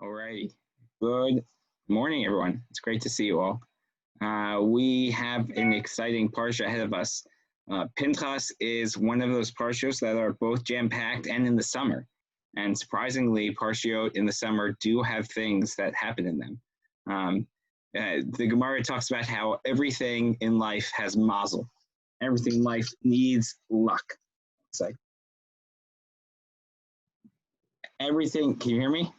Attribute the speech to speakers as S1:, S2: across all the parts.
S1: All righty. Good morning, everyone. It's great to see you all. We have an exciting Parsha ahead of us. Pinchas is one of those Parshas that are both jam-packed and in the summer. And surprisingly, Parshiot in the summer do have things that happen in them. The Gemara talks about how everything in life has mazel. Everything in life needs luck. It's like everything, can you hear me?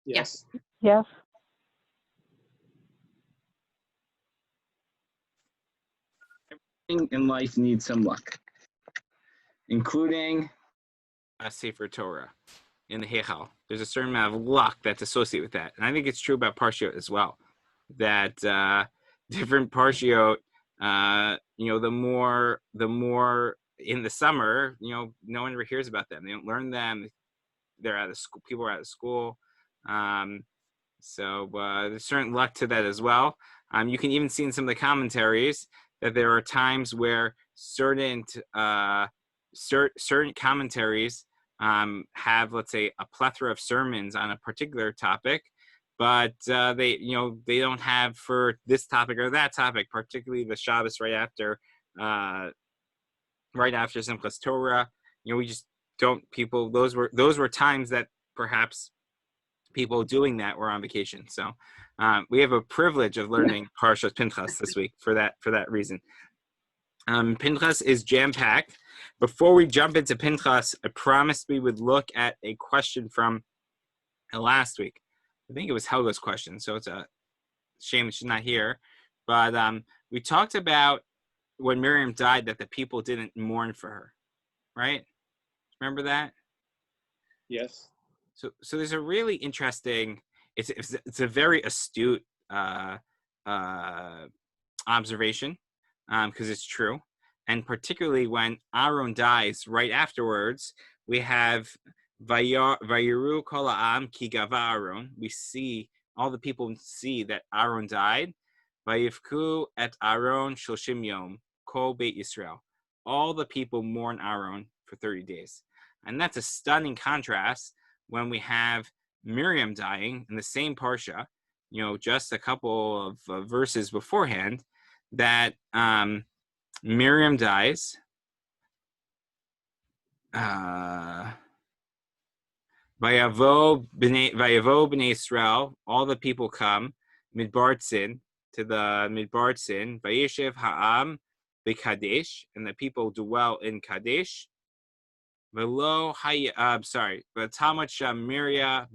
S2: Yes.
S3: Yes.
S1: Everything in life needs some luck, including
S2: A Sefer Torah in the Heichal. There's a certain amount of luck that's associated with that. And I think it's true about Parshiot as well, that different Parshiot, the more in the summer, no one ever hears about them. They don't learn them. They're out of school. People are out of school. So there's certain luck to that as well. You can even see in some of the commentaries that there are times where certain commentaries have, let's say, a plethora of sermons on a particular topic, but they don't have for this topic or that topic, particularly the Shabbos right after Simchas Torah. We just don't. People, those were times that perhaps people doing that were on vacation. So we have a privilege of learning Parashat Pinchas this week for that reason. Pinchas is jam-packed. Before we jump into Pinchas, I promised we would look at a question from last week. I think it was Helga's question, so it's a shame she's not here. But we talked about when Miriam died that the people didn't mourn for her, right? Remember that?
S4: Yes.
S2: So there's a really interesting. It's a very astute observation because it's true, and particularly when Aaron dies right afterwards, we have Vayiru kol ha'am ki gava Aaron. We see all the people see that Aaron died. Vayivku et Aaron shoshim yom kol beit Yisrael. All the people mourn Aaron for 30 days, and that's a stunning contrast when we have Miriam dying in the same Parsha, just a couple of verses beforehand, that Miriam dies. Vayavo b'nei Israel, all the people come, Midbar Tzin, to the Midbar Tzin, Vayeshev ha'am b'Kadesh, and the people dwell in Kadesh. But Talmud Sham Miriam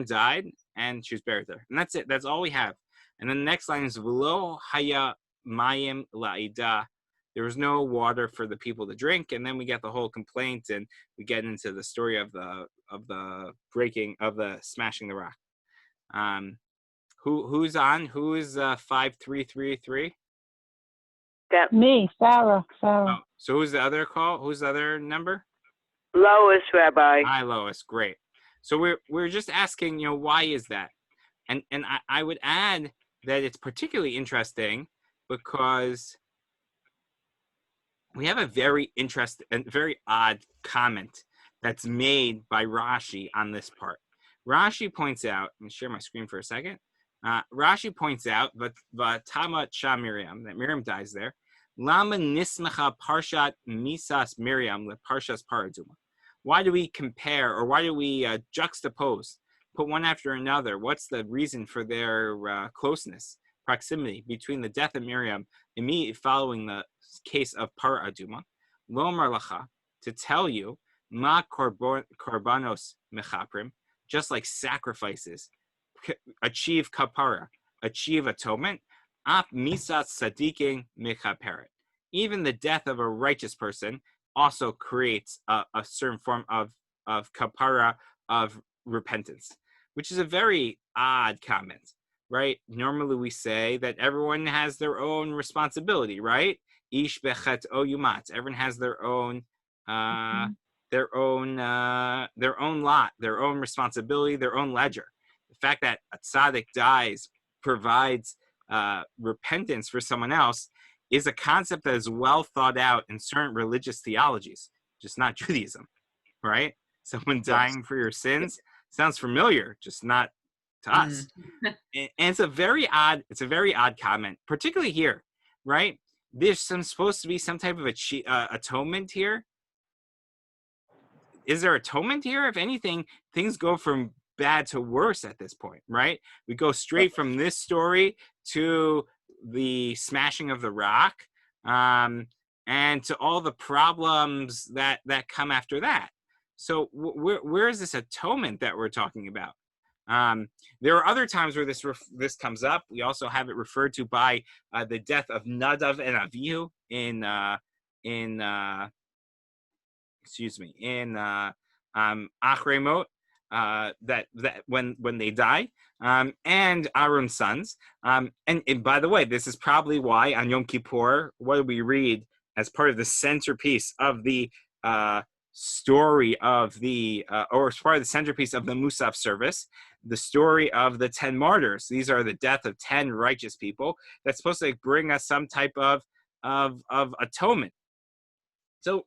S2: died and she was buried there. And that's it. That's all we have. And then the next line is V'lo haya mayim la'ida. There was no water for the people to drink. And then we get the whole complaint and we get into the story of the breaking of the smashing the rock. Who's on? Who is 5333?
S3: That me, Sarah.
S2: Oh, so who's the other call? Who's the other number?
S5: Lois, Rabbi.
S2: Hi, Lois. Great. So we're just asking, why is that? And I would add that it's particularly interesting because we have a very interesting and very odd comment that's made by Rashi on this part. Rashi points out, let me share my screen for a second. Rashi points out that Tama Cha Miriam, that Miriam dies there. Lama nismacha parshat misas Miriam le parshas paraduma. Why do we compare, or why do we juxtapose, put one after another? What's the reason for their closeness, proximity between the death of Miriam immediately following the case of paraduma? Lo marlacha, to tell you, ma korbanos mechaprim, just like sacrifices achieve kapara, achieve atonement, ap misas sadikin mechaperet. Even the death of a righteous person also creates a certain form of kapara, of repentance, which is a very odd comment, right? Normally we say that everyone has their own responsibility, right? Ish bechet o yumat. Everyone has their own lot, their own responsibility, their own ledger. The fact that a tzaddik dies provides repentance for someone else is a concept that is well thought out in certain religious theologies, just not Judaism, right? Someone dying for your sins, sounds familiar, just not to us. And it's a very odd comment, particularly here, right? There's supposed to be some type of atonement here. Is there atonement here? If anything, things go from bad to worse at this point, right? We go straight from this story to the smashing of the rock, and to all the problems that come after that. So where is this atonement that we're talking about? There are other times where this comes up. We also have it referred to by the death of Nadav and Avihu in Achremot, that when they die, and Aaron's sons. And by the way, this is probably why on Yom Kippur, what do we read as part of the centerpiece of the story of the, or as part of the centerpiece of the Musab service, the story of the 10 Martyrs. These are the death of 10 righteous people. That's supposed to bring us some type of atonement. So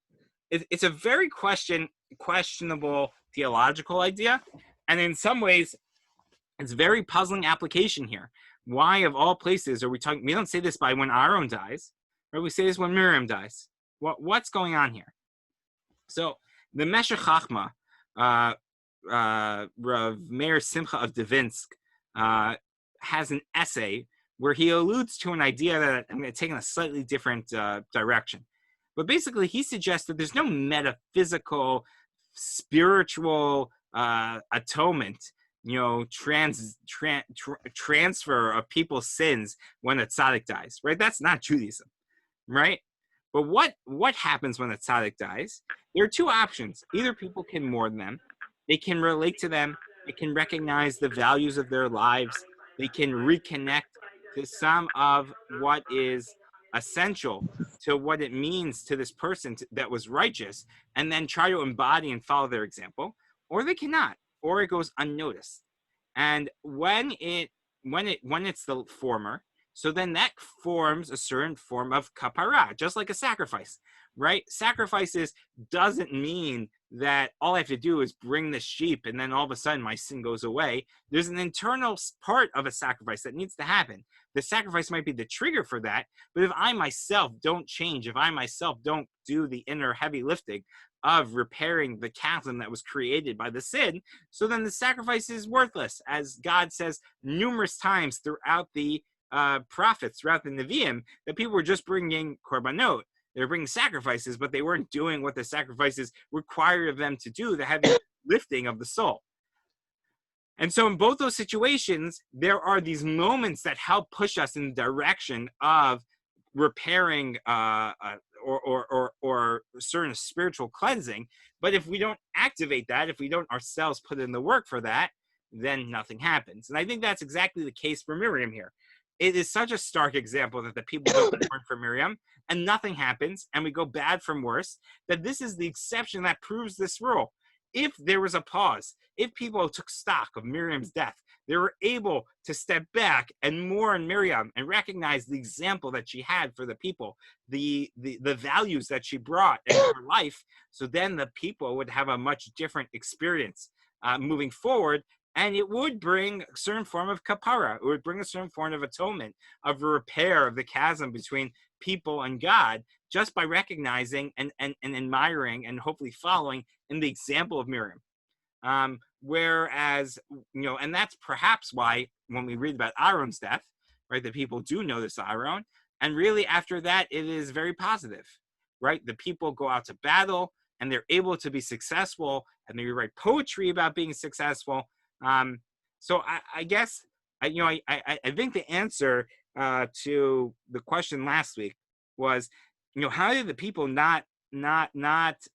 S2: it's a very questionable theological idea, and in some ways, it's very puzzling application here. Why, of all places, are we talking? We don't say this by when Aaron dies, right? We say this when Miriam dies. What's going on here? So the Meshech Chachma, Rav Meir Simcha of Devinsk, has an essay where he alludes to an idea that I'm going to take in a slightly different direction. But basically, he suggests that there's no metaphysical, spiritual atonement, transfer of people's sins when a tzaddik dies, right? That's not Judaism, right? But what happens when a tzaddik dies? There are two options. Either people can mourn them, they can relate to them, they can recognize the values of their lives, they can reconnect to some of what is essential to what it means to this person that was righteous, and then try to embody and follow their example, or they cannot, or it goes unnoticed. And when it's the former, so then that forms a certain form of kapara, just like a sacrifice, right? Sacrifices doesn't mean that all I have to do is bring the sheep and then all of a sudden my sin goes away. There's an internal part of a sacrifice that needs to happen. The sacrifice might be the trigger for that, but if I myself don't change, if I myself don't do the inner heavy lifting of repairing the chasm that was created by the sin, so then the sacrifice is worthless, as God says numerous times throughout the prophets, throughout the Nevi'im, that people were just bringing korbanot. They were bringing sacrifices, but they weren't doing what the sacrifices required of them to do, the heavy lifting of the soul. And so in both those situations, there are these moments that help push us in the direction of repairing or certain spiritual cleansing. But if we don't activate that, if we don't ourselves put in the work for that, then nothing happens. And I think that's exactly the case for Miriam here. It is such a stark example that the people don't mourn for Miriam and nothing happens and we go bad from worse, that this is the exception that proves this rule. If there was a pause, if people took stock of Miriam's death, they were able to step back and mourn Miriam and recognize the example that she had for the people, the values that she brought in her life. So then the people would have a much different experience moving forward. And it would bring a certain form of kapara. It would bring a certain form of atonement, of a repair of the chasm between people and God, just by recognizing and admiring and hopefully following in the example of Miriam. Whereas, and that's perhaps why when we read about Aaron's death, right, the people do notice Aaron. And really after that, it is very positive, right? The people go out to battle and they're able to be successful and they write poetry about being successful. So I guess, I think the answer to the question last week was, how did the people not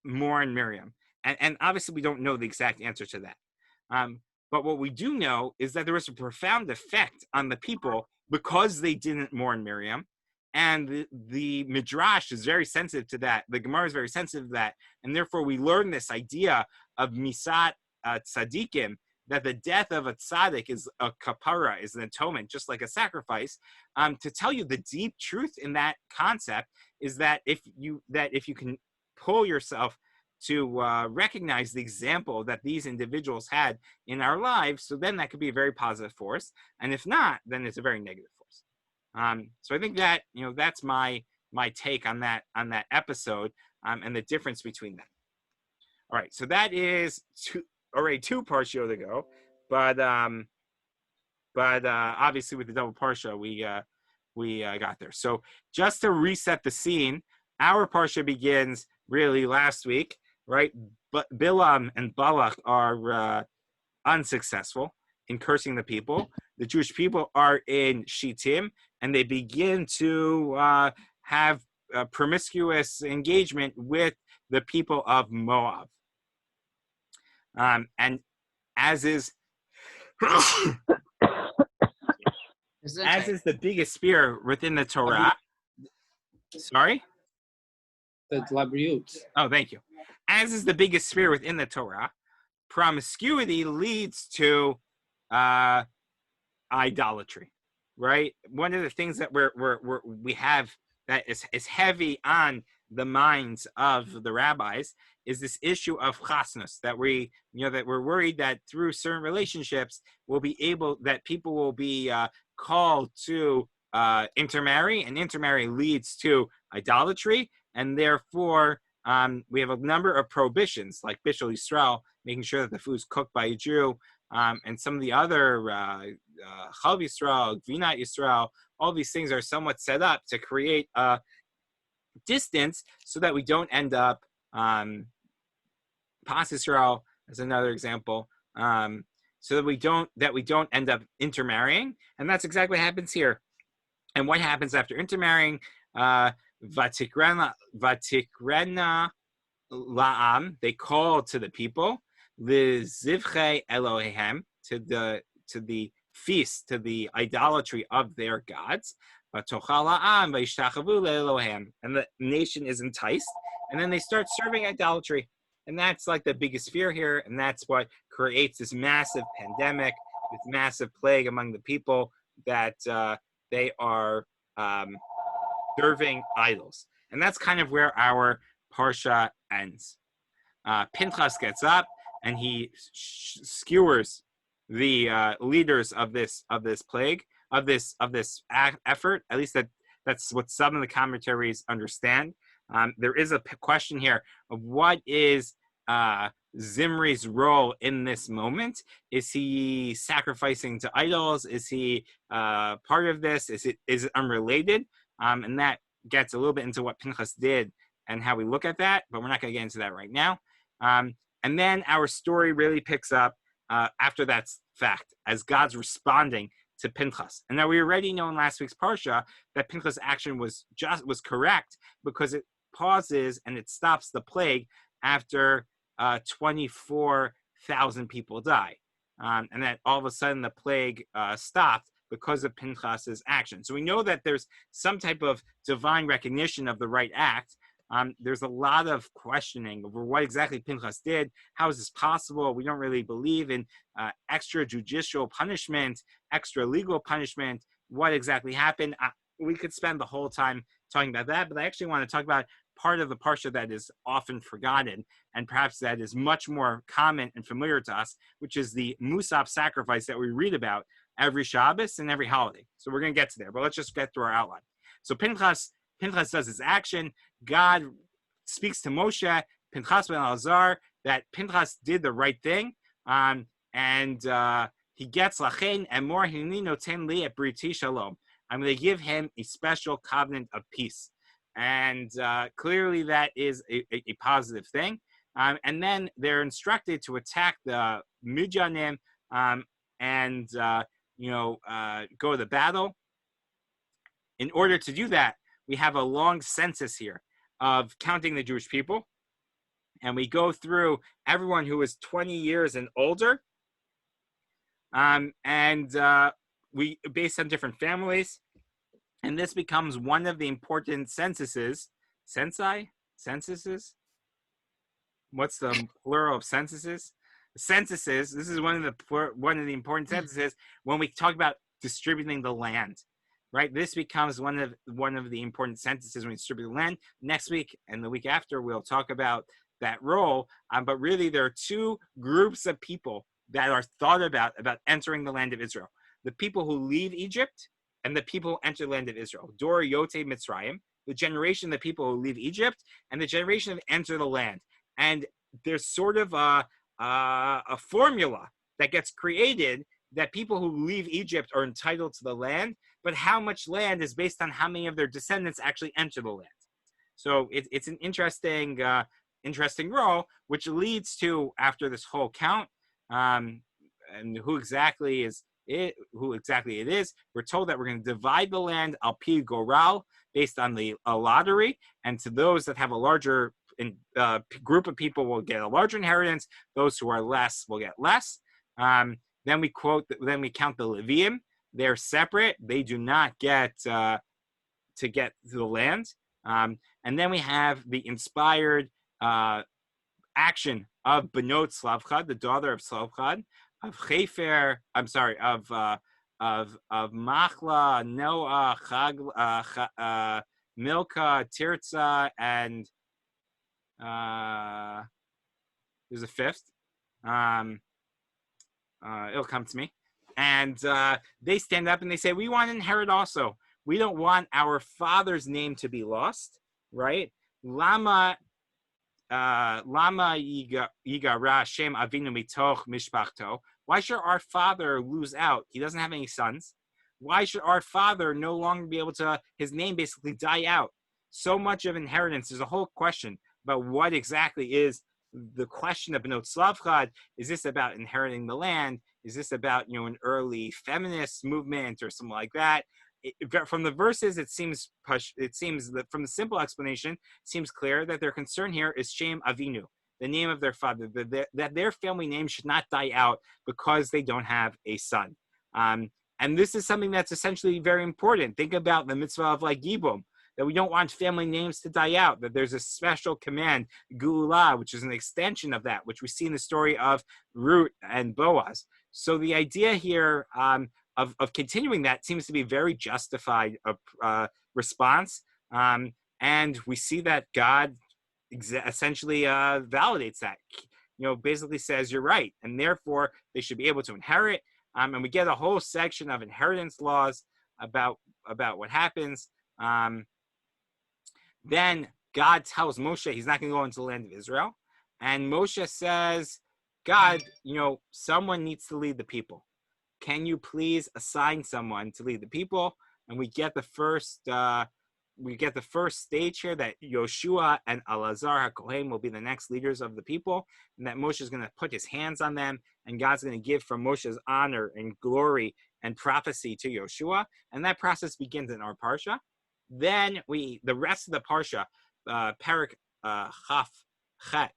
S2: mourn Miriam? And obviously we don't know the exact answer to that. But what we do know is that there was a profound effect on the people because they didn't mourn Miriam. And the Midrash is very sensitive to that. The Gemara is very sensitive to that. And therefore we learn this idea of Misat Tzadikim, that the death of a tzaddik is a kapara, is an atonement, just like a sacrifice. To tell you the deep truth in that concept is that if you can pull yourself recognize the example that these individuals had in our lives. So then that could be a very positive force, and if not, then it's a very negative force. So I think that that's my take on that episode, and the difference between them. All right, so that is already two parshiot ago, but obviously with the double parsha we got there. So just to reset the scene, our parsha begins really last week, right? But Bilam and Balak are unsuccessful in cursing the people. The Jewish people are in Shittim, and they begin to have promiscuous engagement with the people of Moab. And as is the biggest spear within the Torah. Sorry?
S4: The Labriut.
S2: Oh, thank you. As is the biggest spear within the Torah, promiscuity leads to idolatry, right? One of the things that we have that is heavy on the minds of the rabbis is this issue of chasnus, that we're worried that through certain relationships that people will be called to intermarry, and intermarry leads to idolatry, and therefore we have a number of prohibitions like Bishul Yisrael, making sure that the food is cooked by a Jew, and some of the other Chav Yisrael, Gvinat Yisrael. All these things are somewhat set up to create a distance so that we don't end up Pas Yisrael as another example, so that we don't end up intermarrying, and that's exactly what happens here. And what happens after intermarrying? Vatikrena la'am, they call to the people, the zivchei Elohehem, to the feast, to the idolatry of their gods. And the nation is enticed, and then they start serving idolatry. And that's like the biggest fear here, and that's what creates this massive pandemic, this massive plague among the people, that they are serving idols. And that's kind of where our Parsha ends. Pinchas gets up and he skewers the leaders of this plague, of this effort. At least that's what some of the commentaries understand. There is a question here of what is Zimri's role in this moment. Is he sacrificing to idols? Is he part of this? Is it unrelated? And that gets a little bit into what Pinchas did and how we look at that, but we're not going to get into that right now. And then our story really picks up after that fact, as God's responding to Pinchas. And now we already know in last week's Parsha that Pinchas' action was correct, because it pauses and it stops the plague after 24,000 people die. And that all of a sudden the plague stopped because of Pinchas' action. So we know that there's some type of divine recognition of the right act. There's a lot of questioning over what exactly Pinchas did. How is this possible? We don't really believe in extrajudicial punishment, extra legal punishment. What exactly happened? We could spend the whole time talking about that, but I actually want to talk about part of the Parsha that is often forgotten, and perhaps that is much more common and familiar to us, which is the Musab Sacrifice that we read about every Shabbos and every holiday. So we're going to get to there, but let's just get through our outline. So Pinchas does his action. God speaks to Moshe, Pinchas ben Elazar, that Pinchas did the right thing, and he gets lachen and more hineni noten li et briti shalom. I'm going to give him a special covenant of peace, and clearly that is a positive thing. And then they're instructed to attack the Midyanim and go to the battle. In order to do that, we have a long census here of counting the Jewish people, and we go through everyone who is 20 years and older, and we based on different families, and this becomes one of the important censuses. Censuses? What's the plural of censuses? Censuses. This is one of the important censuses when we talk about distributing the land. Right, this becomes one of the important sentences when we distribute the land. Next week and the week after, we'll talk about that role. But really, there are two groups of people that are thought about entering the land of Israel: the people who leave Egypt and the people who enter the land of Israel. Dor Yote Mitzrayim, the generation of the people who leave Egypt, and the generation that enter the land. And there's sort of a formula that gets created that people who leave Egypt are entitled to the land, but how much land is based on how many of their descendants actually enter the land. So it's an interesting role, which leads to, after this whole count, and who exactly it is, we're told that we're going to divide the land al pi goral, based on a lottery, and to those that have a larger group of people will get a larger inheritance. Those who are less will get less. Then we count the Leviim. They're separate. They do not get to get to the land. And then we have the inspired action of Benot Slavchad, the daughter of Slavchad, of Chefer. Of Machla, Noah, Milka, Tirza, and there's a fifth. It'll come to me. And they stand up and they say, we want to inherit also. We don't want our father's name to be lost, right? Lama yigara shem avinu mitoch mishpachto. Why should our father lose out? He doesn't have any sons. Why should our father no longer be able to, his name basically die out? So much of inheritance. There's a whole question about what exactly is the question of Benot Slavchad. Is this about inheriting the land? Is this about, an early feminist movement or something like that? From the verses, it seems that from the simple explanation, it seems clear that their concern here is Shem Avinu, the name of their father, that their family name should not die out because they don't have a son. And this is something that's essentially very important. Think about the mitzvah of Yibum, that we don't want family names to die out, that there's a special command, Geula, which is an extension of that, which we see in the story of Ruth and Boaz. So the idea here of continuing that seems to be very justified response. And we see that God essentially validates that, basically says you're right, and therefore they should be able to inherit. And we get a whole section of inheritance laws about what happens. Then God tells Moshe he's not going to go into the land of Israel. And Moshe says, God, someone needs to lead the people. Can you please assign someone to lead the people? And we get the first stage here that Yoshua and Elazar HaKohen will be the next leaders of the people, and that Moshe is going to put his hands on them, and God's going to give from Moshe's honor and glory and prophecy to Yoshua, and that process begins in our Parsha. Then the rest of the Parsha, Parak Chaf Chet,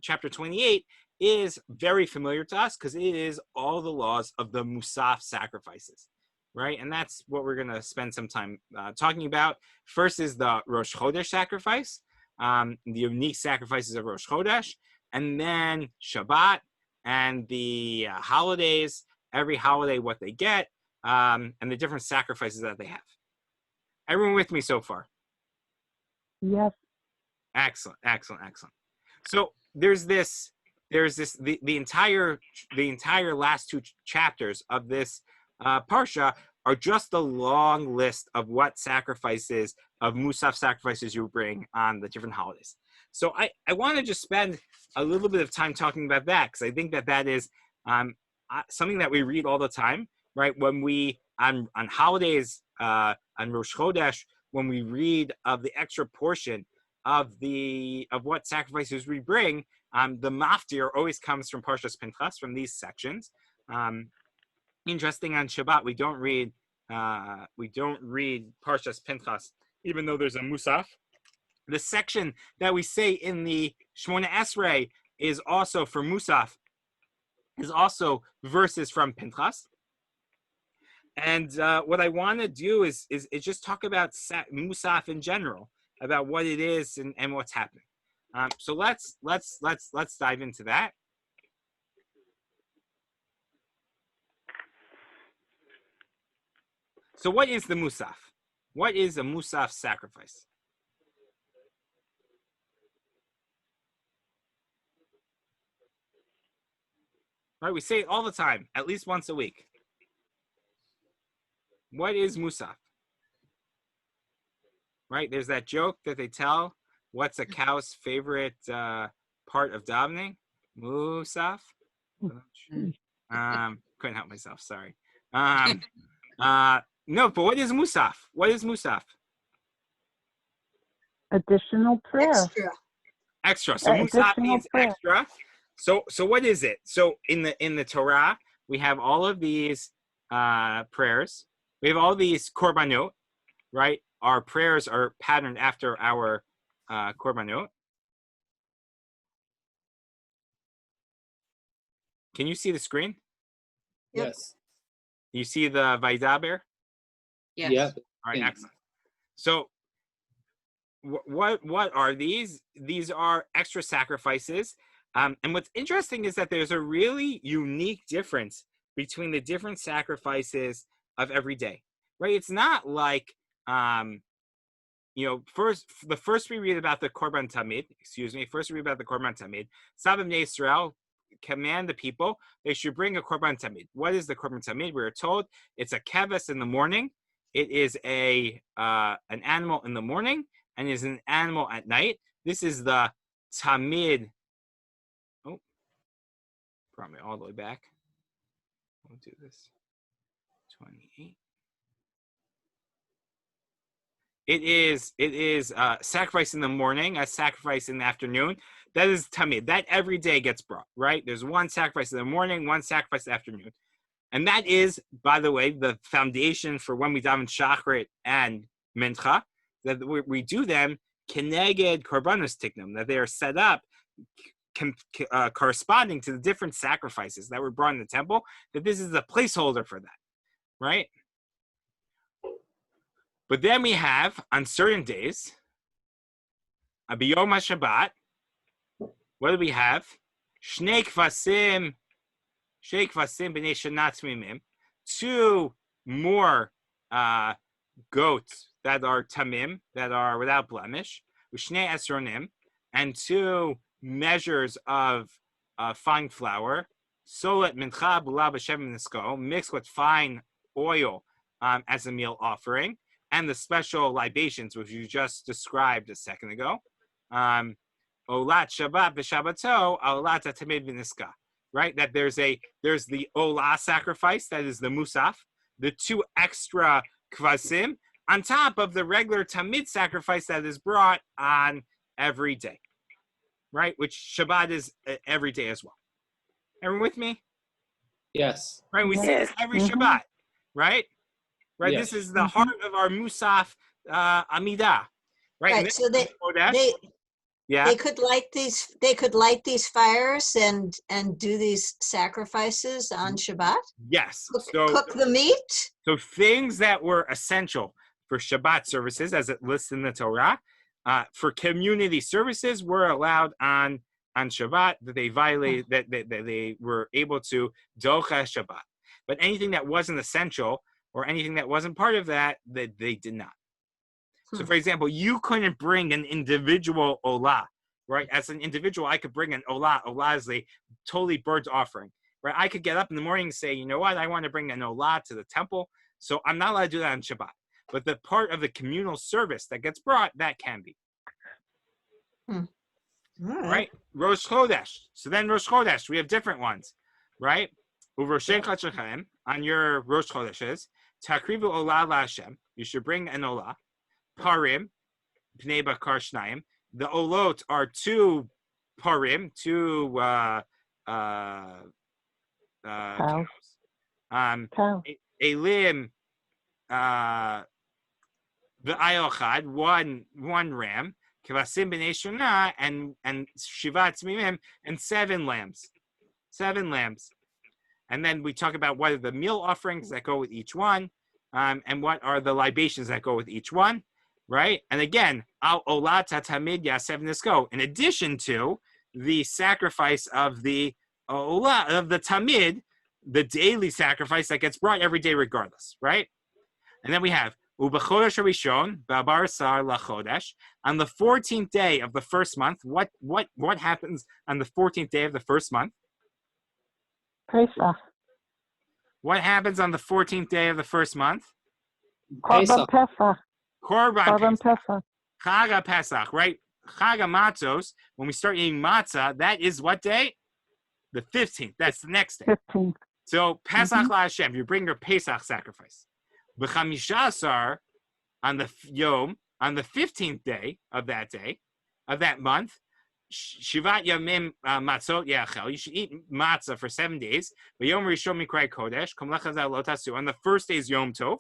S2: chapter 28, is very familiar to us because it is all the laws of the Musab sacrifices, right? And that's what we're going to spend some time talking about. First is the Rosh Chodesh sacrifice, the unique sacrifices of Rosh Chodesh, and then Shabbat and the holidays, every holiday what they get, and the different sacrifices that they have. Everyone with me so far?
S3: Yes.
S2: Excellent. So there's the entire last two chapters of this Parsha are just a long list of what sacrifices, of Musab sacrifices you bring on the different holidays. So I want to just spend a little bit of time talking about that, because I think that is something that we read all the time, right? When we, on holidays, on Rosh Chodesh, when we read of the extra portion of what sacrifices we bring, the maftir always comes from Parshas Pinchas, from these sections. Interesting, on Shabbat we don't read Parshas Pinchas, even though there's a Musaf. The section that we say in the Shmona Esrei is also for Musaf, is also verses from Pinchas. And what I want to do is just talk about Musaf in general, about what it is and what's happening. So let's dive into that. So what is the Musaf? What is a Musaf sacrifice? Right? We say it all the time, at least once a week. What is Musaf? Right? There's that joke that they tell. What's a cow's favorite part of davening? Musaf. Couldn't help myself. Sorry. No, but what is Musaf? What is Musaf?
S3: Additional prayer.
S2: Extra. So Musaf means
S3: prayer.
S2: extra. So what is it? So in the Torah, we have all of these prayers. We have all these korbanot, right? Our prayers are patterned after our korbanot. Can you see the screen?
S4: Yes.
S2: You see the Vaidaber?
S6: Yes.
S4: Yeah.
S2: All right, excellent. So what are these? These are extra sacrifices. And what's interesting is that there's a really unique difference between the different sacrifices of every day, right? It's not like, first we read about the Korban Tamid, Sabbath Bnei Israel command the people, they should bring a Korban Tamid. What is the Korban Tamid? We're told it's a keves in the morning. It is an animal in the morning and is an animal at night. This is the Tamid. Oh, brought me all the way back. We'll do this. 28. It is sacrifice in the morning, a sacrifice in the afternoon. That is tamid. That every day gets brought, right? There's one sacrifice in the morning, one sacrifice in the afternoon. And that is, by the way, the foundation for when we daven Shachrit and Mincha, that we do them keneged korbanos tiknum, that they are set up corresponding to the different sacrifices that were brought in the temple, that this is a placeholder for that, right? But then we have, on certain days, Biyom HaShabbat, what do we have? Shnei kvasim b'nei shana tamimim, 2 more goats that are tamim, that are without blemish, Shnei esronim, and 2 measures of fine flour, solet mincha b'la b'shem nisko, mixed with fine oil as a meal offering, and the special libations, which you just described a second ago. Olat Shabbat b'Shabbato, olat tamid v'niska. Right? That there's the Olah sacrifice, that is the Musaf, the 2 extra kvasim, on top of the regular tamid sacrifice that is brought on every day. Right? Which Shabbat is every day as well. Everyone with me?
S4: Yes.
S2: Right? We see this every Shabbat. Right? Right,
S4: Yes.
S2: this is the heart of our Musaf Amidah, right?
S6: Right. So they could light these fires and do these sacrifices on Shabbat.
S2: Yes.
S6: Cook the meat.
S2: So things that were essential for Shabbat services, as it lists in the Torah, for community services, were allowed on Shabbat, that they violated, that they were able to docha Shabbat. But anything that wasn't essential, or anything that wasn't part of that they did not. So, for example, you couldn't bring an individual olah, right? As an individual, I could bring an olah. Olah is a totally burnt offering, right? I could get up in the morning and say, you know what? I want to bring an olah to the temple. So I'm not allowed to do that on Shabbat. But the part of the communal service that gets brought, that can be. Right? Rosh Chodesh. So then Rosh Chodesh, we have different ones, right? On your Rosh Chodeshes, Takrivu olah la'Hashem. You should bring an olah. Parim, pnei bakar shnayim. The olot are 2 parim, 2 cows. Elim, the ayochad, one ram. Kvasim b'nei shana, and shivat tzmimim, and 7 lambs. 7 lambs. And then we talk about what are the meal offerings that go with each one, and what are the libations that go with each one, right? And again, al olat tamid yasev nisko. In addition to the sacrifice of the olah, of the tamid, the daily sacrifice that gets brought every day regardless, right? And then we have u'b'chodesh harishon ba'bar sar lachodesh. On the 14th day of the first month, what happens on the 14th day of the first month?
S3: Pesach.
S2: What happens on the 14th day of the first month?
S3: Korban Pesach.
S2: Korban
S3: Korban
S2: Pesach.
S3: Pesach.
S2: Chaga Pesach, right? Chaga Matzos, when we start eating matzah, that is what day? The 15th. That's the next day.
S3: 15th.
S2: So Pesach LaHashem, you bring your Pesach sacrifice. B'chamisha on the Yom, on the 15th day, of that month, Shivat Yamim Matzot Yachel. You should eat matzah for 7 days. Yom Rishon Mikrai Kodesh. Kom Lechazal Lo Tasu. On the first day is Yom Tov,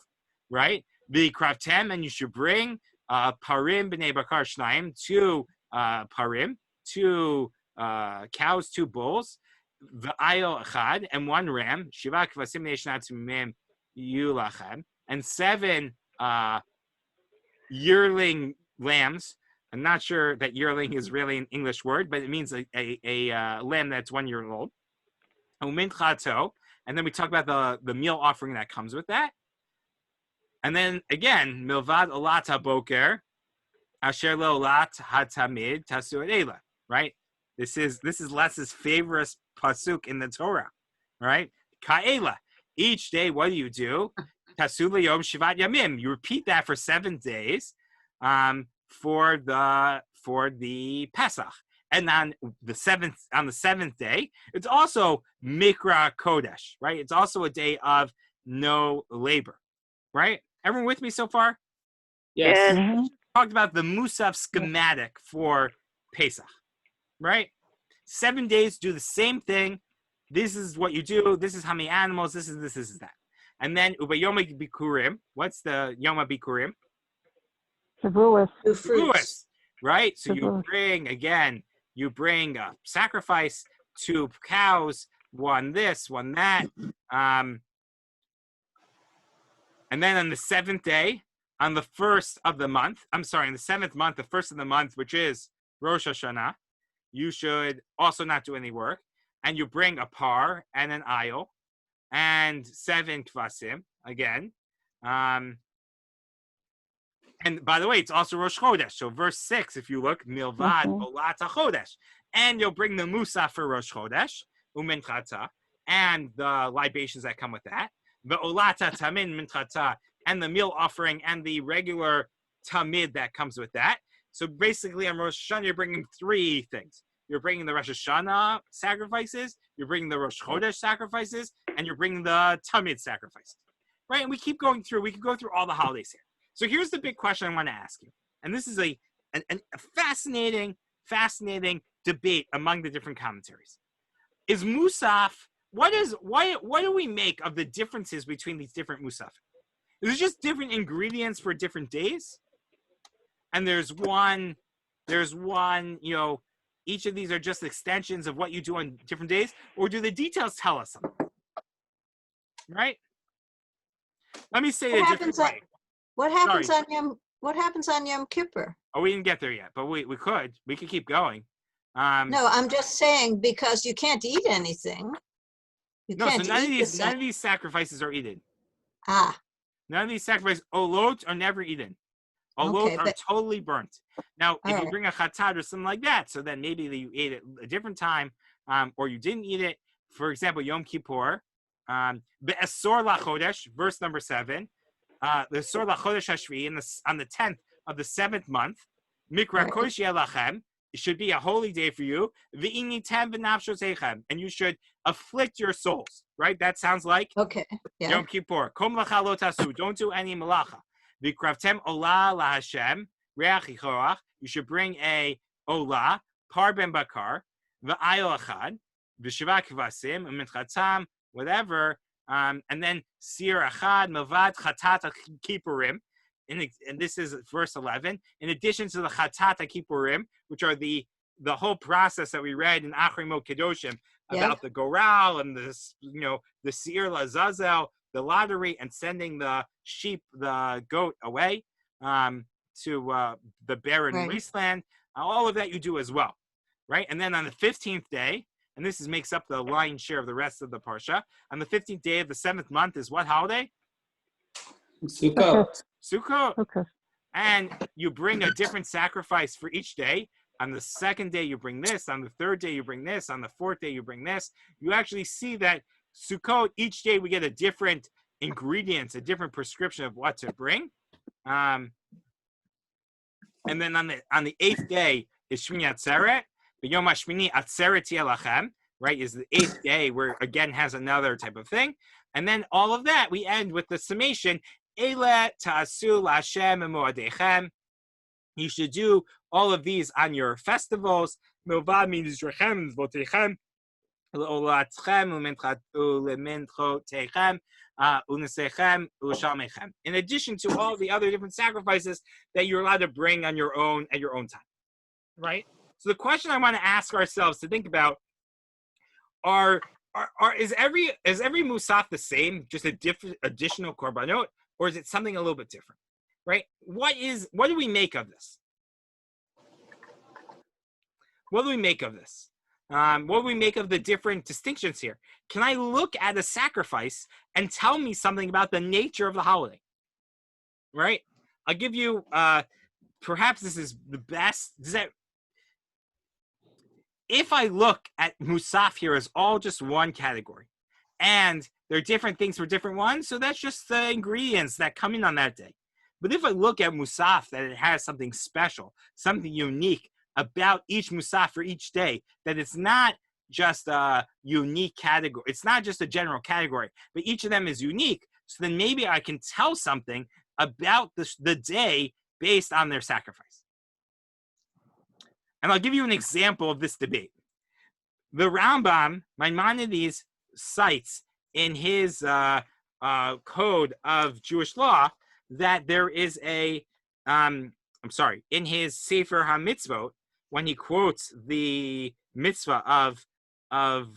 S2: right? The Kravtem, and you should bring Parim B'nei Bakar Shnayim, 2 Parim, 2 cows, 2 bulls, the Ayol Echad, and 1 ram. Shiva Kvasim Neishnat Mim Yulachem, and 7 yearling lambs. I'm not sure that yearling is really an English word, but it means a lamb that's 1 year old. And then we talk about the meal offering that comes with that. And then again, milvad olat haboker, asher leolat hatamid tasu eila. Right? This is Les's favorite pasuk in the Torah. Right? Ka'ela. Each day, what do? Tasu leyom shivat yamim. You repeat that for 7 days. For the Pesach, and on the seventh day, it's also Mikra Kodesh, right? It's also a day of no labor, right? Everyone with me so far?
S4: Yes.
S3: Mm-hmm.
S2: Talked about the Musab schematic for Pesach, right? 7 days, do the same thing. This is what you do. This is how many animals. This is that. And then Uba Yom Bikurim. What's the Yom Bikurim?
S3: Shavuos.
S2: Fruits, right? So you bring a sacrifice, 2 cows, 1 this, 1 that. And then on the 7th day, on the 1st of the month, on the 7th month, the 1st of the month, which is Rosh Hashanah, you should also not do any work. And you bring a par and an ayil and 7 kvasim, again. And by the way, it's also Rosh Chodesh. So verse 6, if you look, Milvad Olat HaChodesh. And you'll bring the Musaf for Rosh Chodesh, Uminchata, and the libations that come with that. The Olata Tamin Minchata, and the meal offering, and the regular Tamid that comes with that. So basically, on Rosh Hashanah, you're bringing 3 things. You're bringing the Rosh Hashanah sacrifices, you're bringing the Rosh Chodesh sacrifices, and you're bringing the Tamid sacrifices. Right? And we keep going through. We could go through all the holidays here. So here's the big question I want to ask you, and this is a fascinating debate among the different commentaries. Is Musaf? Why do we make of the differences between these different Musaf? Is it just different ingredients for different days? And there's one, each of these are just extensions of what you do on different days, or do the details tell us something? Right? Let me say it a different way.
S6: What happens on Yom Kippur?
S2: Oh, we didn't get there yet, but we could keep going.
S6: No, I'm just saying because you can't eat anything.
S2: None of these sacrifices are eaten. None of these sacrifices, olot, are never eaten. Olot are totally burnt. Now, if you bring a chatat or something like that, so then maybe you ate it a different time, or you didn't eat it. For example, Yom Kippur, be'esor lachodesh, verse number 7. The Sor LaChodesh Hashvi on the 10th of the 7th month, Mikra Kodesh Yelachem, it should be a holy day for you. V'initem v'nafshosechem, and you should afflict your souls. Right? That sounds like Yom Kippur. Kom lacha lo tasu, don't do any malacha. V'kravtem olah laHashem reach yichorach. You should bring a olah, par ben bakar, v'ayol achad, v'shiva kvasim, u'mitchatam, whatever. And then Sir Achad, Mavad, Chatat Kippurim, and this is verse 11. In addition to the Chatat Kippurim, which are the whole process that we read in Achrimot Kedoshim about the Goral and the Sir Lazazel, the lottery, and sending the goat away to the barren wasteland. All of that you do as well, right? And then on the 15th day, and this makes up the lion's share of the rest of the Parsha. On the 15th day of the 7th month is what holiday?
S4: Sukkot.
S3: Okay.
S2: And you bring a different sacrifice for each day. On the 2nd day, you bring this. On the 3rd day, you bring this. On the 4th day, you bring this. You actually see that Sukkot, each day we get a different ingredients, a different prescription of what to bring. And then on the 8th day is Shmini Atzeret. The Yom HaShmini Atzeret Yelachem, right, is the 8th day where again has another type of thing. And then all of that, we end with the summation, Eile Ta'asu L'Hashem Mo'adechem. You should do all of these on your festivals. Milvad Mizrachem Votechem. In addition to all the other different sacrifices that you're allowed to bring on your own at your own time, right? So the question I want to ask ourselves to think about is every musaf the same, just a different additional korbanot, or is it something a little bit different, right? What do we make of this? What do we make of this? What do we make of the different distinctions here? Can I look at a sacrifice and tell me something about the nature of the holiday? Right? I'll give you, perhaps this is the best. If I look at Musaf here as all just one category, and there are different things for different ones, so that's just the ingredients that come in on that day. But if I look at Musaf, that it has something special, something unique about each Musaf for each day, that it's not just a unique category, it's not just a general category, but each of them is unique, so then maybe I can tell something about the day based on their sacrifice. And I'll give you an example of this debate. The Rambam, Maimonides, cites in his code of Jewish law that there is in his Sefer HaMitzvot, when he quotes the mitzvah of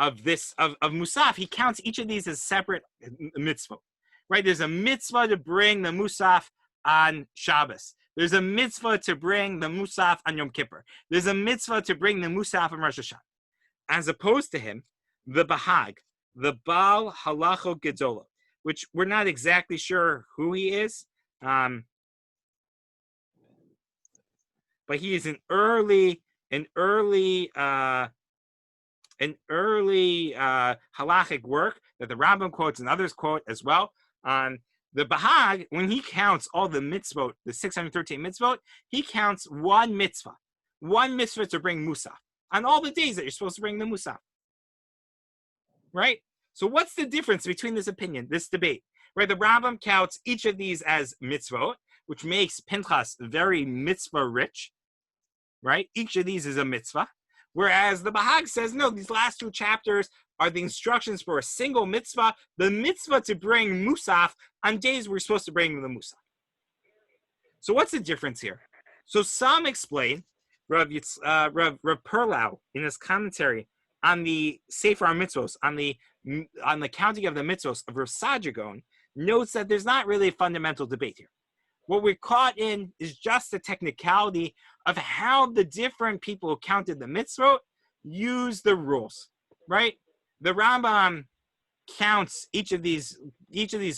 S2: Musaf, he counts each of these as separate mitzvah, right? There's a mitzvah to bring the Musaf on Shabbos. There's a mitzvah to bring the Musaf on Yom Kippur. There's a mitzvah to bring the Musaf on Rosh Hashanah. As opposed to him, the Bahag, the Baal Halacho Gedolo, which we're not exactly sure who he is, but he is an early halachic work that the Rambam quotes and others quote as well. The Bahag, when he counts all the mitzvot, the 613 mitzvot, he counts one mitzvah to bring Musaf on all the days that you're supposed to bring the Musaf. Right? So what's the difference between this debate? Right? The Rambam counts each of these as mitzvot, which makes Pinchas very mitzvah rich. Right? Each of these is a mitzvah. Whereas the Bahag says, no, these last two chapters are the instructions for a single mitzvah, the mitzvah to bring Musaf on days we're supposed to bring the Musaf. So what's the difference here? So some explain, Rav Perlau, in his commentary on the Sefer HaMitzvos, on the counting of the mitzvos of Rav Sadragon, notes that there's not really a fundamental debate here. What we're caught in is just the technicality of how the different people who counted the mitzvot use the rules, right? The Rambam counts each of these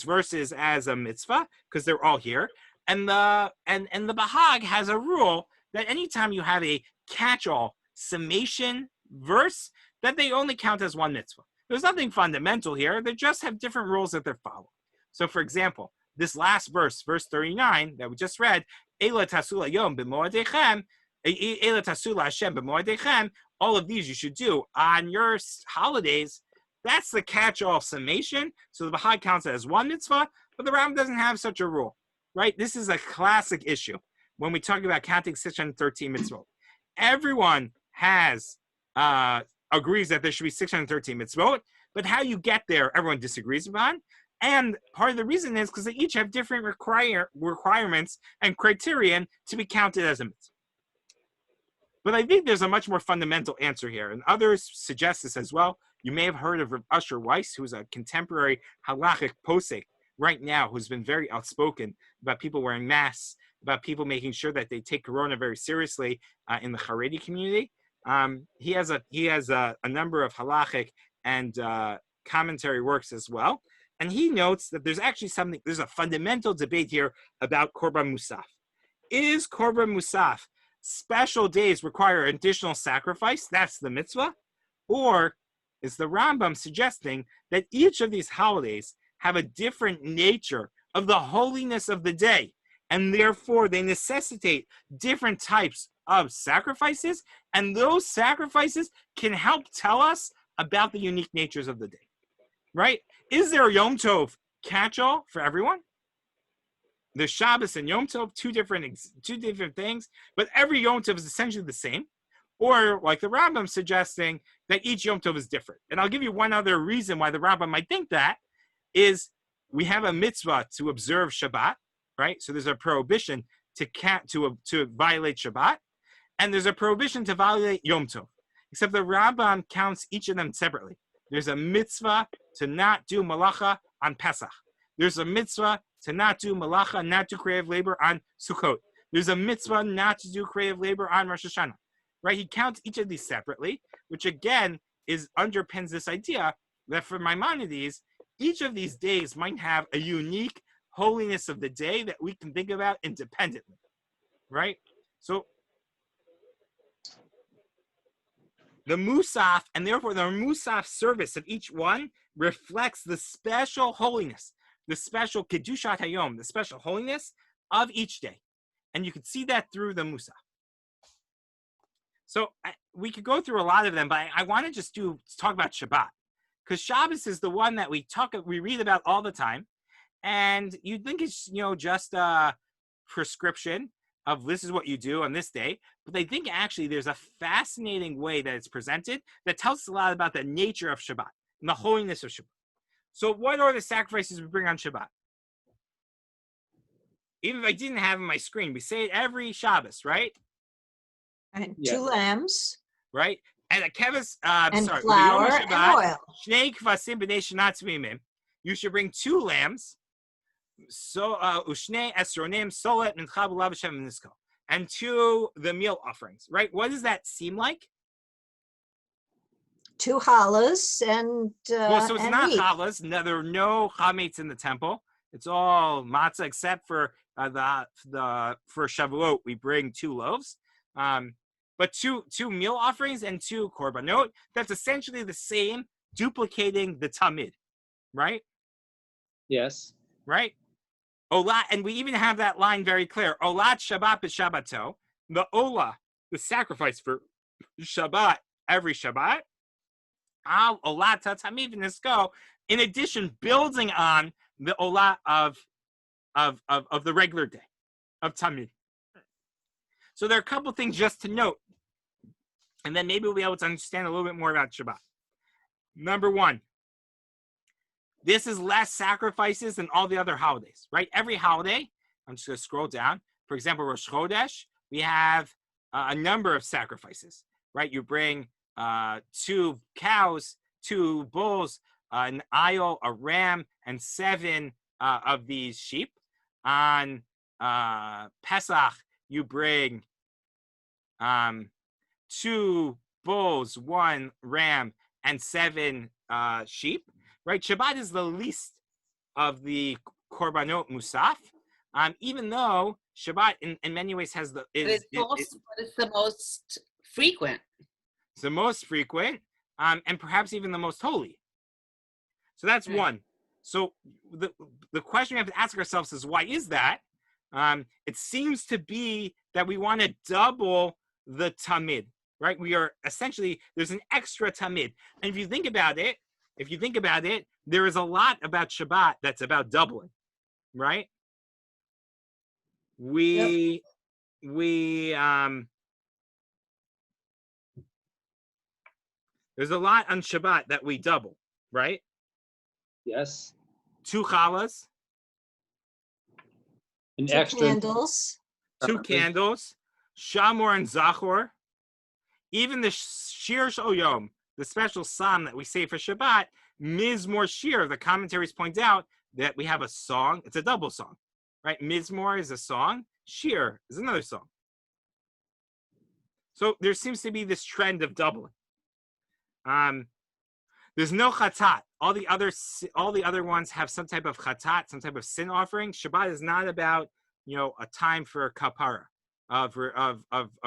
S2: verses as a mitzvah because they're all here, and the Bahag has a rule that anytime you have a catch-all summation verse, that they only count as one mitzvah. There's nothing fundamental here. They just have different rules that they're following. So, for example, this last verse, verse 39 that we just read, Eila tasula yom b'moadechem, Eila tasula Hashem b'moadechem, all of these you should do on your holidays. That's the catch-all summation. So the Bahag counts it as one mitzvah, but the Rambam doesn't have such a rule, right? This is a classic issue when we talk about counting 613 mitzvot. Everyone agrees that there should be 613 mitzvot, but how you get there, everyone disagrees upon. And part of the reason is because they each have different requirements and criterion to be counted as a mitzvah. But I think there's a much more fundamental answer here, and others suggest this as well. You may have heard of Usher Weiss, who's a contemporary halachic posek right now, who's been very outspoken about people wearing masks, about people making sure that they take Corona very seriously in the Haredi community. He has a number of halachic and commentary works as well. And he notes that there's a fundamental debate here about Korban Musaf. Is Korban Musaf special days require additional sacrifice? That's the mitzvah. Or is the Rambam suggesting that each of these holidays have a different nature of the holiness of the day, and therefore they necessitate different types of sacrifices, and those sacrifices can help tell us about the unique natures of the day, right? Is there a Yom Tov catch-all for everyone? There's Shabbos and Yom Tov, two different things, but every Yom Tov is essentially the same. Or like the Rambam suggesting that each Yom Tov is different. And I'll give you one other reason why the Rambam might think that is we have a mitzvah to observe Shabbat, right? So there's a prohibition to violate Shabbat, and there's a prohibition to violate Yom Tov. Except the Rambam counts each of them separately. There's a mitzvah to not do malacha on Pesach. There's a mitzvah to not do malacha, not do creative labor on Sukkot. There's a mitzvah not to do creative labor on Rosh Hashanah. Right? He counts each of these separately, which again underpins this idea that for Maimonides, each of these days might have a unique holiness of the day that we can think about independently, right? So the Musaf, and therefore the Musaf service of each one reflects the special holiness, the special Kedushat Hayom, the special holiness of each day. And you can see that through the Musaf. So we could go through a lot of them, but I want to just talk about Shabbat, because Shabbos is the one that we read about all the time, and you'd think it's just a prescription of this is what you do on this day, but I think actually there's a fascinating way that it's presented that tells us a lot about the nature of Shabbat and the holiness of Shabbat. So what are the sacrifices we bring on Shabbat? Even if I didn't have it on my screen, we say it every Shabbos, right?
S6: And 2 lambs.
S2: Right? And a kevis,
S6: and flour and oil.
S2: You should bring 2 lambs. So ushne esronim solet mincha b'lav Hashem v'nisko, and 2 the meal offerings. Right? What does that seem like?
S6: 2 challahs and
S2: well, so it's not
S6: meat.
S2: challahs. No, there are no chametz in the temple. It's all matzah except for for Shavuot we bring 2 loaves. But two meal offerings and 2 korbanot, that's essentially the same, duplicating the tamid, right?
S4: Yes.
S2: Right? Olah, and we even have that line very clear. Olat Shabbat b'Shabbato, the Olah, the sacrifice for Shabbat, every Shabbat. Al Olat tamid v'nisko, in addition, building on the Olah of the regular day, of tamid. So there are a couple things just to note, and then maybe we'll be able to understand a little bit more about Shabbat. Number 1, this is less sacrifices than all the other holidays, right? Every holiday, I'm just going to scroll down. For example, Rosh Chodesh, we have a number of sacrifices, right? You bring 2 cows, 2 bulls, an ayil, a ram, and 7 of these sheep. On Pesach, you bring 2 bulls, 1 ram, and 7 sheep. Right? Shabbat is the least of the korbanot musaf, even though Shabbat in many ways has but
S7: it's the most frequent.
S2: It's the most frequent, and perhaps even the most holy. So that's one. So the question we have to ask ourselves is, why is that? It seems to be that we want to double the tamid, right? We are essentially, there's an extra tamid. And if you think about it, there is a lot about Shabbat that's about doubling, right? There's a lot on Shabbat that we double, right?
S4: Yes.
S2: 2 challahs.
S4: An
S6: 2
S4: extra
S6: candles.
S2: 2 candles. Shamor and Zachor. Even the Shir Shoyom, the special psalm that we say for Shabbat, Mizmor Shir, the commentaries point out that we have a song. It's a double song, right? Mizmor is a song. Shir is another song. So there seems to be this trend of doubling. There's no chatat. All the other ones have some type of chatat, some type of sin offering. Shabbat is not about a time for kapara of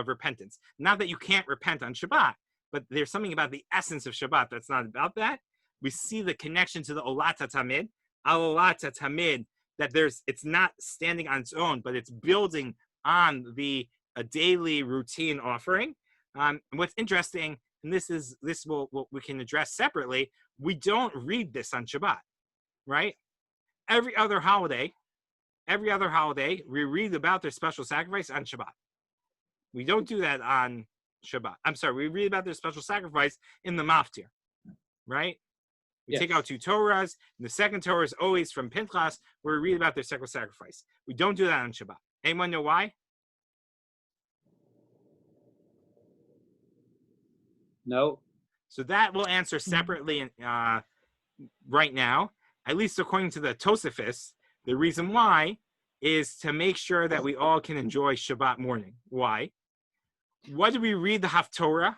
S2: repentance. Not that you can't repent on Shabbat, but there's something about the essence of Shabbat that's not about that. We see the connection to the Olat HaTamid, Al-Olat HaTamid, that it's not standing on its own, but it's building on a daily routine offering. And what's interesting, and we can address separately, we don't read this on Shabbat, right? Every other holiday, we read about their special sacrifice on Shabbat. We don't do that on Shabbat. I'm sorry, we read about their special sacrifice in the Maftir, right? We take out 2 Torahs, and the second Torah is always from Pinchas, where we read about their special sacrifice. We don't do that on Shabbat. Anyone know why?
S4: No.
S2: So that we'll answer separately right now, at least according to the Tosafos. The reason why is to make sure that we all can enjoy Shabbat morning. Why? What do we read the Haftorah?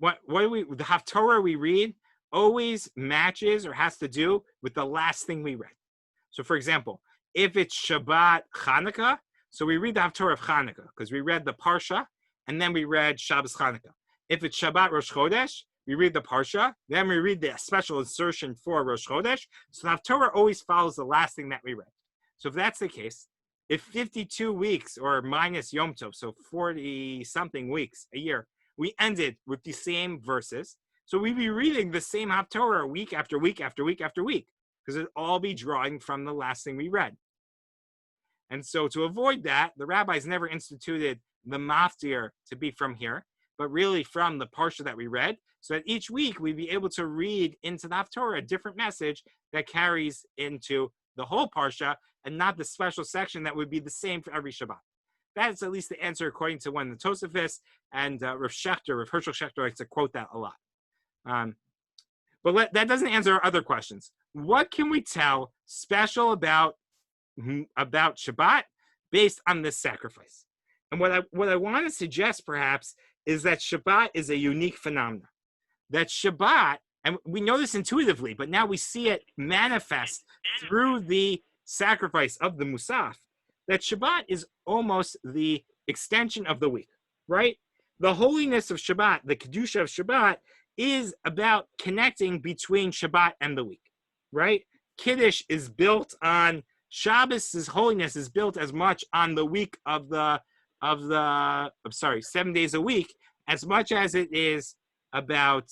S2: The Haftorah we read always matches or has to do with the last thing we read. So for example, if it's Shabbat Chanukah, so we read the Haftorah of Chanukah because we read the Parsha and then we read Shabbos Chanukah. If it's Shabbat Rosh Chodesh, we read the Parsha, then we read the special insertion for Rosh Chodesh. So the Haftorah always follows the last thing that we read. So if that's the case, if 52 weeks or minus Yom Tov, so 40-something weeks a year, we ended with the same verses, so we'd be reading the same Haftorah week after week after week after week, because it'd all be drawing from the last thing we read. And so to avoid that, the rabbis never instituted the maftir to be from here, but really from the parsha that we read, so that each week we'd be able to read into the Haftorah a different message that carries into the whole parsha, and not the special section that would be the same for every Shabbat. That's at least the answer according to one of the Tosafos, and Rav Hershel Schechter likes to quote that a lot. But that doesn't answer our other questions. What can we tell special about Shabbat based on this sacrifice? And what I want to suggest perhaps is that Shabbat is a unique phenomenon. That Shabbat, and we know this intuitively, but now we see it manifest through the sacrifice of the Musaf, that Shabbat is almost the extension of the week, right? The holiness of Shabbat, the Kedusha of Shabbat, is about connecting between Shabbat and the week, right? Kiddush is built on, Shabbos' holiness is built as much on the week of 7 days a week, as much as it is about,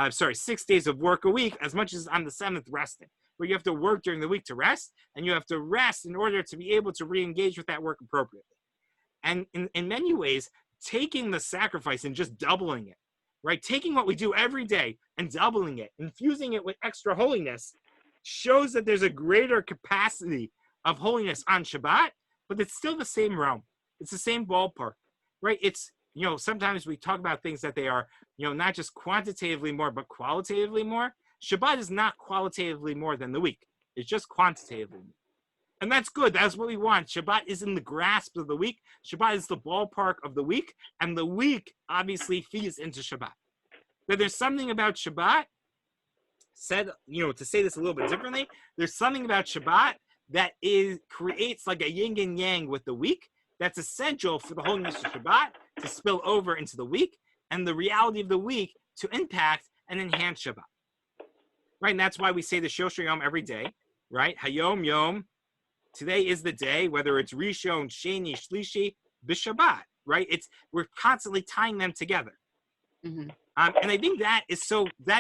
S2: 6 days of work a week, as much as on the 7th resting, where you have to work during the week to rest, and you have to rest in order to be able to re-engage with that work appropriately. And in many ways, taking the sacrifice and just doubling it, right? Taking what we do every day and doubling it, infusing it with extra holiness, shows that there's a greater capacity of holiness on Shabbat, but it's still the same realm. It's the same ballpark, right? It's, sometimes we talk about things that they are, not just quantitatively more, but qualitatively more. Shabbat is not qualitatively more than the week. It's just quantitatively more. And that's good. That's what we want. Shabbat is in the grasp of the week. Shabbat is the ballpark of the week. And the week obviously feeds into Shabbat. But there's something about Shabbat, to say this a little bit differently, there's something about Shabbat that creates like a yin and yang with the week that's essential for the holiness of Shabbat to spill over into the week, and the reality of the week to impact and enhance Shabbat. Right, and that's why we say the Shosher Yom every day, right? Hayom Yom, today is the day, whether it's Rishon, Sheni, Shlishi, B'Shabbat, right? We're constantly tying them together.
S7: Mm-hmm.
S2: And I think that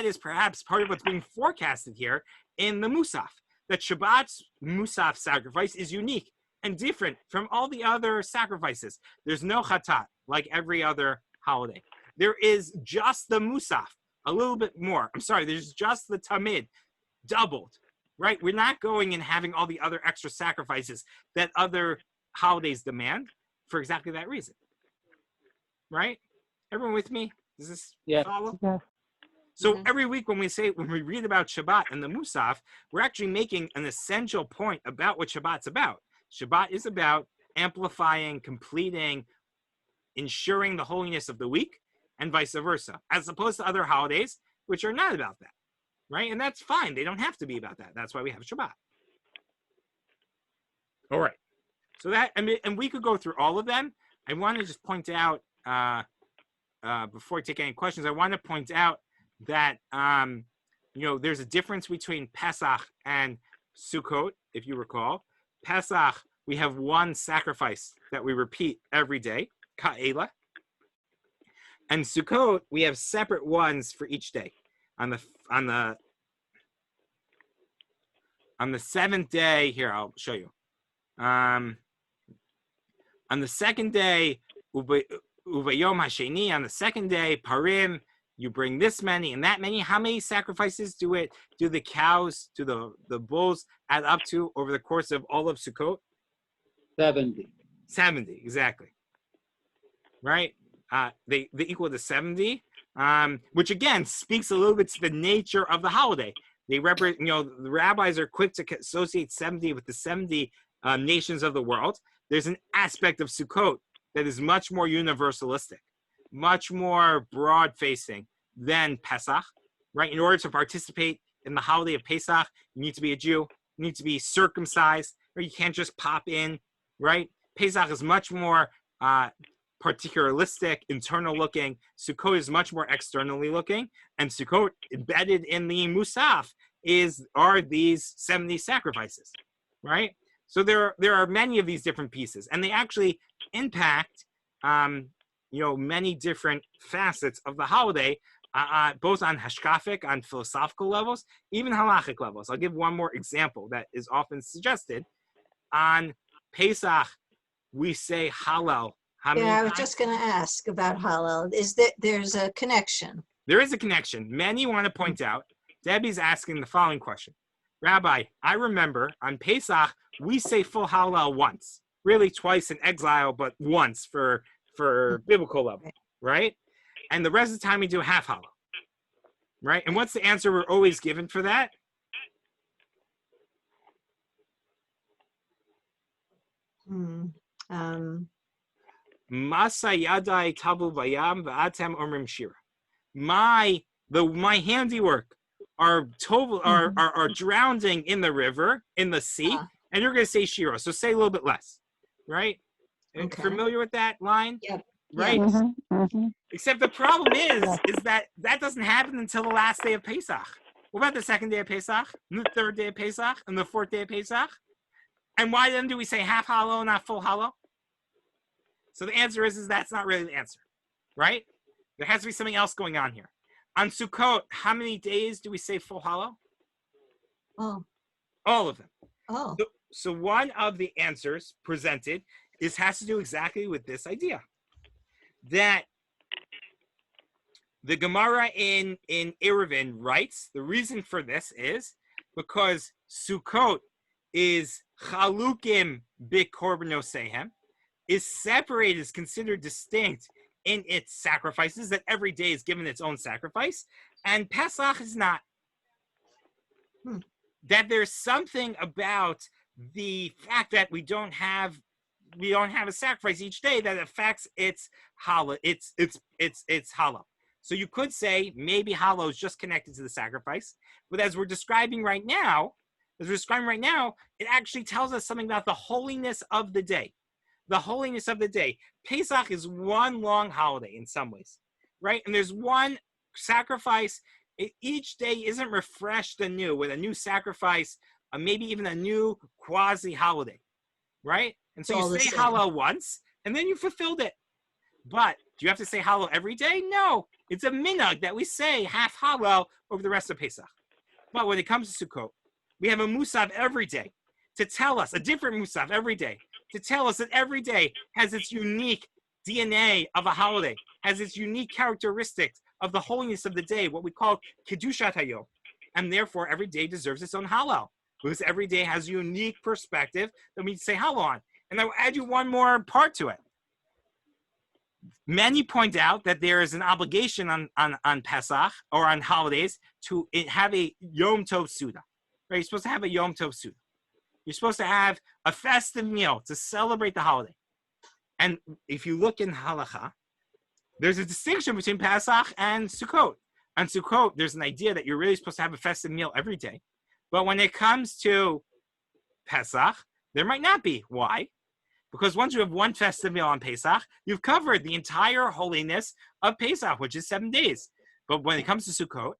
S2: is perhaps part of what's being forecasted here in the Musaf, that Shabbat's Musab sacrifice is unique and different from all the other sacrifices. There's no chatat like every other holiday. There is just the Musaf, a little bit more. There's just the Tamid, doubled, right? We're not going and having all the other extra sacrifices that other holidays demand for exactly that reason, right? Everyone with me? Does this follow?
S3: Yeah.
S2: So every week when we read about Shabbat and the Musaf, we're actually making an essential point about what Shabbat's about. Shabbat is about amplifying, completing, ensuring the holiness of the week, and vice versa, as opposed to other holidays, which are not about that, right? And that's fine. They don't have to be about that. That's why we have Shabbat. All right. So and we could go through all of them. I want to just point out before I take any questions, I want to point out that there's a difference between Pesach and Sukkot. If you recall, Pesach, we have one sacrifice that we repeat every day, Ka'ela. And Sukkot, we have separate ones for each day. On the seventh day, here I'll show you. On the second day, Uvayom Hasheni, on the second day, Parim, you bring this many and that many. How many sacrifices do the cows, do the bulls add up to over the course of all of Sukkot?
S4: 70.
S2: 70, exactly. Right? They equal to 70, which again speaks a little bit to the nature of the holiday. They represent, the rabbis are quick to associate 70 with the 70 nations of the world. There's an aspect of Sukkot that is much more universalistic, much more broad-facing than Pesach, right? In order to participate in the holiday of Pesach, you need to be a Jew, you need to be circumcised, or you can't just pop in, right? Pesach is much more particularistic, internal-looking. Sukkot is much more externally looking, and Sukkot, embedded in the Musaf, are these 70 sacrifices, right? So there are many of these different pieces, and they actually impact, many different facets of the holiday, both on hashkafic, on philosophical levels, even halachic levels. I'll give one more example that is often suggested. On Pesach, we say Hallel.
S6: I was just going to ask about Hallel. There's a connection?
S2: There is a connection. Many want to point out. Debbie's asking the following question. Rabbi, I remember on Pesach, we say full Hallel once. Really twice in exile, but once for biblical level, right? And the rest of the time we do half Hallel, right? And what's the answer we're always given for that? Masa yadai tabu vayam v'atem omrim shira. My handiwork are drowning in the river, in the sea, and you're going to say shira. So say a little bit less, right? Okay. Familiar with that line?
S6: Yep.
S2: Right? Except the problem is that doesn't happen until the last day of Pesach. What about the second day of Pesach, and the third day of Pesach, and the fourth day of Pesach? And why then do we say half Hallel, not full Hallel? So the answer is that's not really the answer, right? There has to be something else going on here. On Sukkot, how many days do we say full Hallel?
S6: Oh.
S2: All of them.
S6: Oh.
S2: So one of the answers presented has to do exactly with this idea. That the Gemara in Eruvin writes, the reason for this is because Sukkot is chalukim b'korbanoseihem, is separated, is considered distinct in its sacrifices, that every day is given its own sacrifice, and Pesach is not. That there's something about the fact that we don't have a sacrifice each day that affects its Hallel. It's Hallel. So you could say maybe Hallel is just connected to the sacrifice, but as we're describing right now, it actually tells us something about the holiness of the day. The holiness of the day. Pesach is one long holiday in some ways, right? And there's one sacrifice. Each day isn't refreshed anew with a new sacrifice, maybe even a new quasi-holiday, right? And so you say Hallel once, and then you fulfilled it. But do you have to say Hallel every day? No. It's a minhag that we say half Hallel over the rest of Pesach. But when it comes to Sukkot, we have a Musab every day to tell us, a different Musab every day, to tell us that every day has its unique DNA of a holiday, has its unique characteristics of the holiness of the day, what we call Kedushat Hayom. And therefore, every day deserves its own Hallel, because every day has a unique perspective that we say Hallel on. And I will add you one more part to it. Many point out that there is an obligation on Pesach or on holidays to have a Yom Tov Suda. Right? You're supposed to have a Yom Tov Suda. You're supposed to have a festive meal to celebrate the holiday. And if you look in Halacha, there's a distinction between Pesach and Sukkot. On Sukkot, there's an idea that you're really supposed to have a festive meal every day. But when it comes to Pesach, there might not be. Why? Because once you have one festive meal on Pesach, you've covered the entire holiness of Pesach, which is 7 days. But when it comes to Sukkot,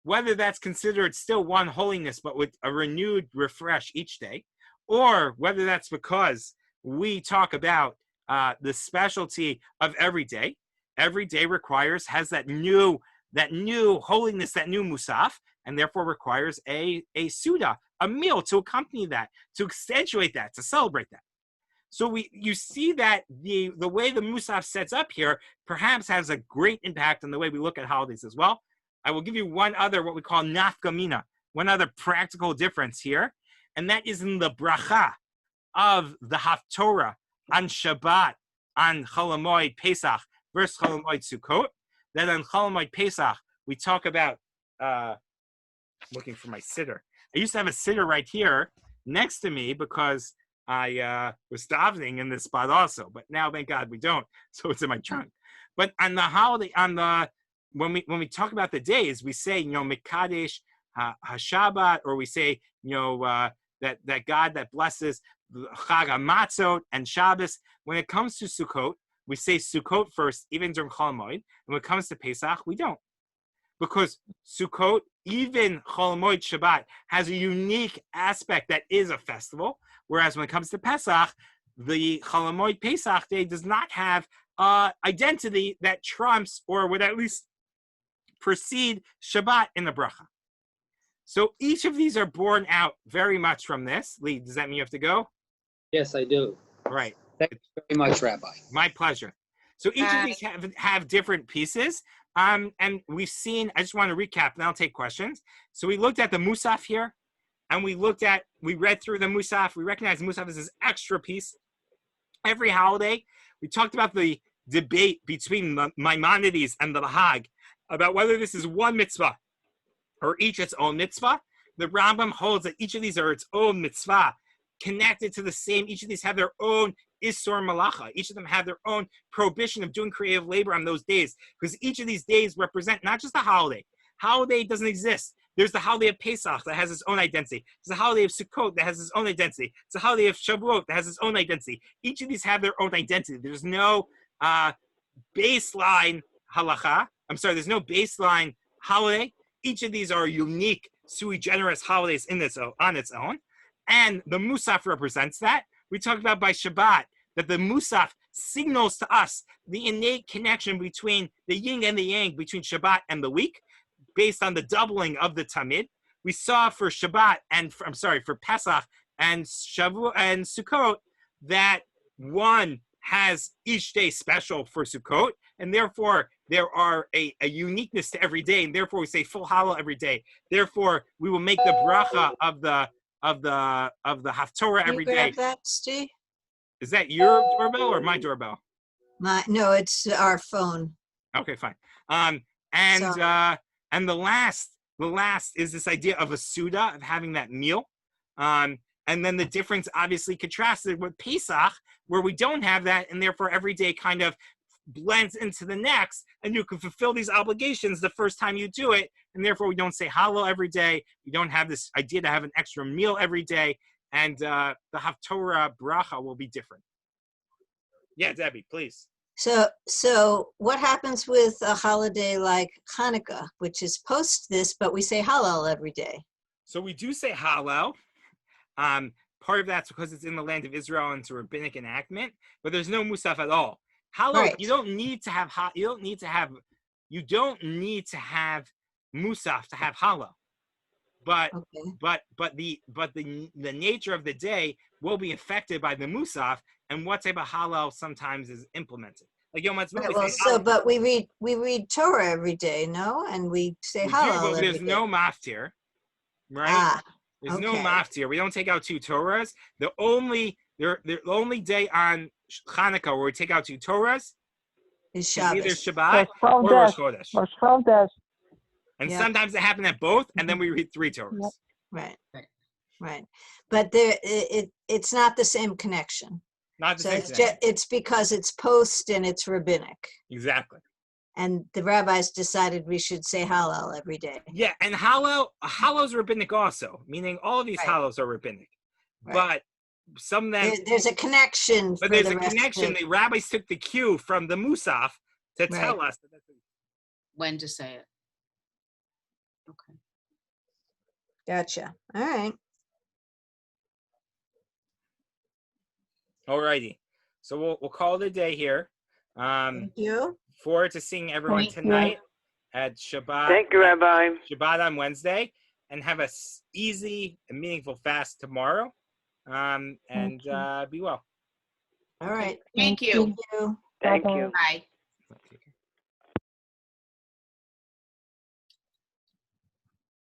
S2: whether that's considered still one holiness, but with a renewed refresh each day, or whether that's because we talk about the specialty of every day has that new holiness, that new musaf, and therefore requires a suda, a meal to accompany that, to accentuate that, to celebrate that. So you see that the way the musaf sets up here perhaps has a great impact on the way we look at holidays as well. I will give you one other, what we call nafkamina, one other practical difference here, and that is in the bracha of the Haftorah on Shabbat, on Chol Hamoed Pesach versus Chol Hamoed Sukkot. That on Chol Hamoed Pesach, we talk about, looking for my sitter. I used to have a sitter right here next to me because I was davening in this spot also, but now, thank God, we don't, so it's in my trunk. But on the holiday, when we talk about the days, we say, Mekadesh HaShabbat, or we say, that God that blesses Chag HaMatzot and Shabbos. When it comes to Sukkot, we say Sukkot first, even during Chol Hamoed. And when it comes to Pesach, we don't. Because Sukkot, even Chol Hamoed Shabbat, has a unique aspect that is a festival. Whereas when it comes to Pesach, the Chol Hamoed Pesach day does not have identity that trumps or would at least precede Shabbat in the bracha. So each of these are born out very much from this. Lee, does that mean you have to go?
S4: Yes, I do.
S2: Right.
S4: Thank you very much, Rabbi.
S2: My pleasure. So each of these have different pieces. And we've seen, I just want to recap, and I'll take questions. So we looked at the Musaf here, and we read through the Musaf. We recognize the Musaf as this extra piece. Every holiday, we talked about the debate between the Maimonides and the Bahag about whether this is one mitzvah or each its own mitzvah. The Rambam holds that each of these are its own mitzvah, connected to the same. Each of these have their own Isur Malacha. Each of them have their own prohibition of doing creative labor on those days, because each of these days represent not just a holiday. Holiday doesn't exist. There's the holiday of Pesach that has its own identity. There's the holiday of Sukkot that has its own identity. It's the holiday of Shavuot that has its own identity. Each of these have their own identity. There's no baseline halacha. There's no baseline holiday. Each of these are unique, sui generis holidays on its own. And the Musaf represents that. We talked about by Shabbat that the Musaf signals to us the innate connection between the yin and the yang, between Shabbat and the week, based on the doubling of the Tamid. We saw for Shabbat for Pesach and Shavuot and Sukkot that one has each day special for Sukkot, and therefore there are a uniqueness to every day, and therefore we say full halal every day. Therefore, we will make the bracha of the Haftorah every day.
S6: Grab that, Steve?
S2: Is that your doorbell or my doorbell?
S6: No, it's our phone.
S2: Okay, fine. And the last is this idea of a suda, of having that meal. And then the difference obviously contrasted with Pesach, where we don't have that, and therefore every day kind of blends into the next, and you can fulfill these obligations the first time you do it, and therefore we don't say halal every day. We don't have this idea to have an extra meal every day, and the Haftorah bracha will be different. Yeah, Debbie, please.
S6: So what happens with a holiday like Hanukkah, which is post this, but we say halal every day?
S2: So we do say halal. Part of that's because it's in the land of Israel and it's a rabbinic enactment, but there's no musaf at all. Halal, right. You don't need to have musaf to have halal. But okay. but the nature of the day will be affected by the musaf and what type of halal sometimes is implemented. Like Yom Kippur.
S6: But we read Torah every day, no? And we say halal.
S2: But there's no maftir, right? There's no maftir. We don't take out 2 Torahs. The only day on Hanukkah where we take out 2 Torahs
S6: is Shabbos.
S2: Either Shabbat or Rosh Chodesh. And sometimes they happen at both, and then we read 3 Torahs.
S6: Right. But it's not the same connection.
S2: Not the same connection.
S6: It's because it's post and it's rabbinic.
S2: Exactly.
S6: And the rabbis decided we should say halal every day.
S2: Yeah, and halal is rabbinic also, meaning all of these halals are rabbinic. Right. some of them.
S6: There's a connection.
S2: But
S6: for
S2: there's
S6: the
S2: a
S6: rest
S2: connection.
S6: of-
S2: The rabbis took the cue from the Musaf to tell us
S7: when to say it. Okay.
S6: Gotcha. All right.
S2: Alrighty. So we'll call it a day here.
S6: Thank you.
S2: Forward to seeing everyone
S3: Thank you.
S2: tonight at Shabbat.
S5: Thank you, Rabbi.
S2: Shabbat on Wednesday, and have a easy and meaningful fast tomorrow. And be well.
S6: All right.
S7: Thank you.
S6: Thank you.
S5: Thank
S3: Bye-bye.
S5: you.
S7: Bye.